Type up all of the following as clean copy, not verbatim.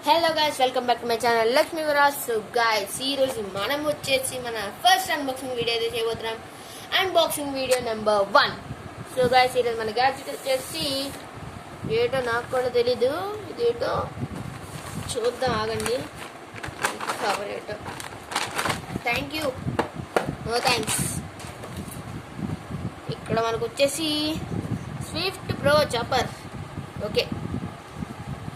Hello guys, welcome back to my channel Lakshmi Viraj. So guys, ఈరోజు మనం వచ్చేసి మన ఫస్ట్ అన్బాక్సింగ్ వీడియో అయితే చేయబోతున్నాం. Unboxing video number 1. So guys, ఈరోజు మన గ్యాడ్జెట్ వచ్చేసి ఏటో నాకు కూడా తెలీదు. ఇదేటో చూద్దాం, ఆగండి. కవర్ ఏటో. Thank you, no thanks. ఇక్కడ మనకు వచ్చేసి స్విఫ్ట్ ప్రో చాపర్. ఓకే,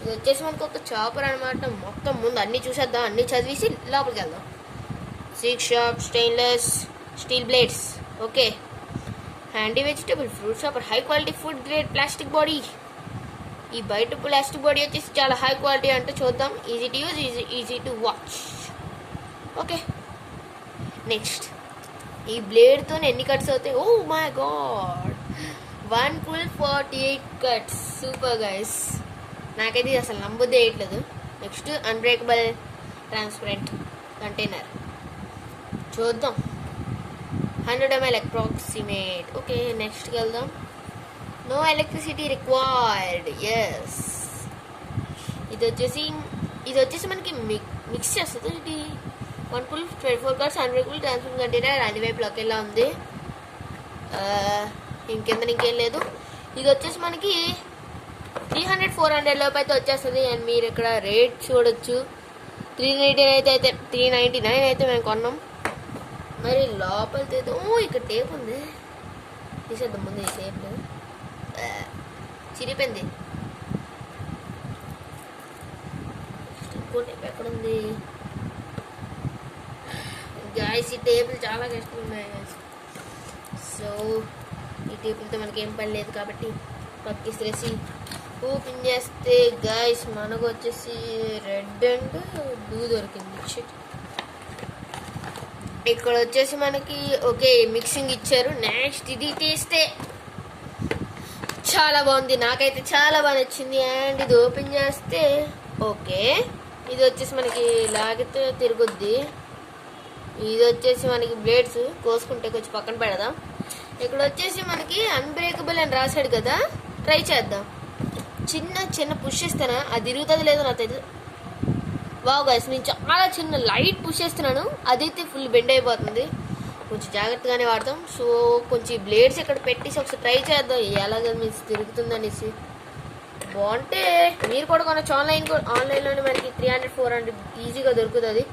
ఇది వచ్చేసి మనకు ఒక చాపర్ అనమాట. మొత్తం ముందు అన్నీ చూసేద్దాం, అన్నీ చదివేసి లోపలికి వెళ్దాం. 6 sharp stainless steel blades. Okay, handy vegetable fruit chopper, high quality food grade plastic body. ఈ బయట ప్లాస్టిక్ బాడీ వచ్చేసి చాలా హై క్వాలిటీ అంటే చూద్దాం. Easy to use, easy to wash. Okay, next ఈ బ్లేడ్తో ఎన్ని కట్స్ అవుతాయి? Oh my god, 1 full 48 cuts. Super guys, నాకైతే ఇది అసలు నమ్మొద్దే వేయట్లేదు. Next unbreakable transparent container. చూద్దాం, 100 ml అప్రాక్సిమేట్. ఓకే, నెక్స్ట్కి వెళ్దాం. No electricity required. ఎస్, ఇది వచ్చేసి మనకి మిక్స్ చేస్తుంది. ఇది 1 full 24 cards unbreakable transparent container. అన్ని వైపులు ఒకేలా ఉంది, ఇంకేం లేదు. ఇది వచ్చేసి మనకి 300-400 లోపు అయితే వచ్చేస్తుంది. అండ్ మీరు ఇక్కడ రేట్ చూడొచ్చు. 399 అయితే మేము కొన్నాం. మరి లోపల ఇక్కడ టేప్ ఉంది, తీసేద్దాం ముందు. ఈ టేప్ చిరిపోయింది. ఇంకో టేప్ ఎక్కడుంది గాయస్? ఈ టేపులు చాలా కష్టం ఉన్నాయి. సో ఈ టేపులతో మనకి ఏం పని లేదు కాబట్టి పక్కిస్తేసి ఓపెన్ చేస్తే గైస్ మనకు వచ్చేసి రెడ్ అండ్ బ్లూ దొరికింది. ఇక్కడ వచ్చేసి మనకి ఓకే మిక్సింగ్ ఇచ్చారు. నెక్స్ట్ ఇది తీస్తే చాలా బాగుంది, నాకైతే చాలా బాగా నచ్చింది. అండ్ ఇది ఓపెన్ చేస్తే ఓకే, ఇది వచ్చేసి మనకి లాగితే తిరుగుద్ది. ఇది వచ్చేసి మనకి బ్లేడ్స్ కోసుకుంటే కొంచెం పక్కన పెడదాం. ఇక్కడ వచ్చేసి మనకి అన్బ్రేకబుల్ అని రాశాడు కదా, ట్రై చేద్దాం. చిన్న పుష్ చేస్తానా, అది తిరుగుతుంది లేదో నాకు తెలియదు. వావ్ గైస్, నేను చాలా చిన్న లైట్ పుష్ చేస్తున్నాను, అదైతే ఫుల్ బెండ్ అయిపోతుంది. కొంచెం జాగ్రత్తగానే వాడతాం. సో కొంచెం బ్లేడ్స్ ఇక్కడ పెట్టేసి ఒకసారి ట్రై చేద్దాం ఎలాగ మీకు తిరుగుతుందనేసి. బాగుంటే మీరు కూడా కొనొచ్చు. ఆన్లైన్లోనే మనకి 300-400 ఈజీగా దొరుకుతుంది.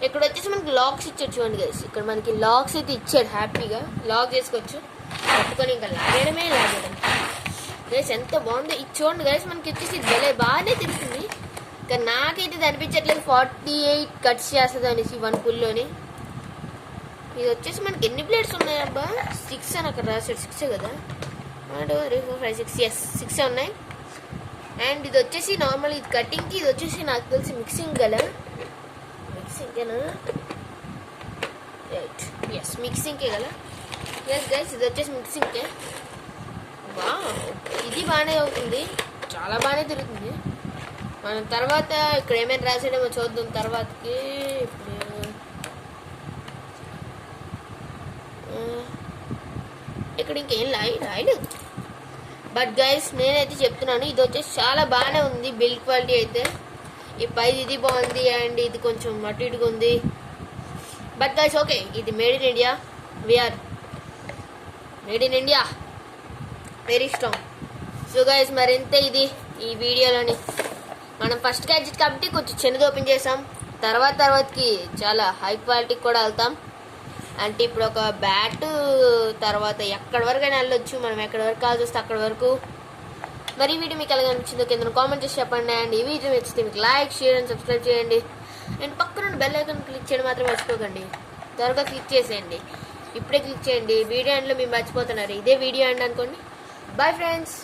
ఇక్కడ వచ్చేసి మనకి లాక్స్ ఇచ్చాడు చూడండి గైస్. ఇక్కడ మనకి లాక్స్ అయితే ఇచ్చాడు, హ్యాపీగా లాక్ చేసుకోవచ్చు. పట్టుకొని ఇంకా లాగేయడం గైస్. ఎంత బాగుంది ఇది చూడండి గైస్. మనకి వచ్చేసి బాగానే తిరుగుతుంది, కానీ నాకైతే ఇది అనిపించట్లేదు 48 కట్స్ చేస్తుంది అనేసి 1 పుల్లోని. ఇది వచ్చేసి మనకి ఎన్ని ప్లేట్స్ ఉన్నాయి అబ్బా? 6 అని అక్కడ రాశాడు. 6 కదా, 1 2 3 4 5 6. ఎస్, 6 ఉన్నాయి. అండ్ ఇది వచ్చేసి నార్మల్ ఇది కటింగ్కి, ఇది వచ్చేసి నాకు తెలిసి మిక్సింగ్ కదా, మిక్సింగేనా? రైట్, ఎస్ మిక్సింగ్కే కదా. ఎస్ గైస్, ఇది వచ్చేసి మిక్సింగ్కే. వా, ఇది బాగానే అవుతుంది, చాలా బాగానే తిరుగుతుంది. మనం తర్వాత ఇక్కడ ఏమైనా రాసాడేమో చూద్దాం తర్వాతకి. ఇప్పుడు ఇక్కడ ఇంకేం రాయలేదు. బట్ గైస్ నేనైతే చెప్తున్నాను, ఇది వచ్చేసి చాలా బాగానే ఉంది బిల్డ్ క్వాలిటీ అయితే. ఈ పైది ఇది బాగుంది, అండ్ ఇది కొంచెం అటు ఇటుగా ఉంది. బట్ గైస్ ఓకే, ఇది made in India. We are made in India, very strong. So guys, మరింతే ఇది ఈ వీడియోలోని. మనం ఫస్ట్ గ్యాడ్జెట్ కాబట్టి కొంచెం చిన్నది ఓపెన్ చేసాం. తర్వాతకి చాలా హై క్వాలిటీకి కూడా వెళ్తాం. అంటే ఇప్పుడు ఒక బ్యాట్ తర్వాత ఎక్కడి వరకు అయినా వెళ్ళొచ్చు, మనం ఎక్కడి వరకు కావాల్సి వస్తే అక్కడి వరకు. మరి ఈ వీడియో మీకు ఎలా అనిపించిందో కింద కామెంట్ చేసి చెప్పండి. అండ్ ఈ వీడియో నచ్చితే మీకు లైక్, షేర్ అండ్ సబ్స్క్రైబ్ చేయండి. అండ్ పక్కన బెల్ ఐకాన్ క్లిక్ చేయడం మాత్రం మర్చిపోకండి. త్వరగా క్లిక్ చేసేయండి, ఇప్పుడే క్లిక్ చేయండి. వీడియో ఎండ్లో మీరు మర్చిపోతున్నారు. ఇదే వీడియో ఎండ్ అనుకోండి. Bye friends.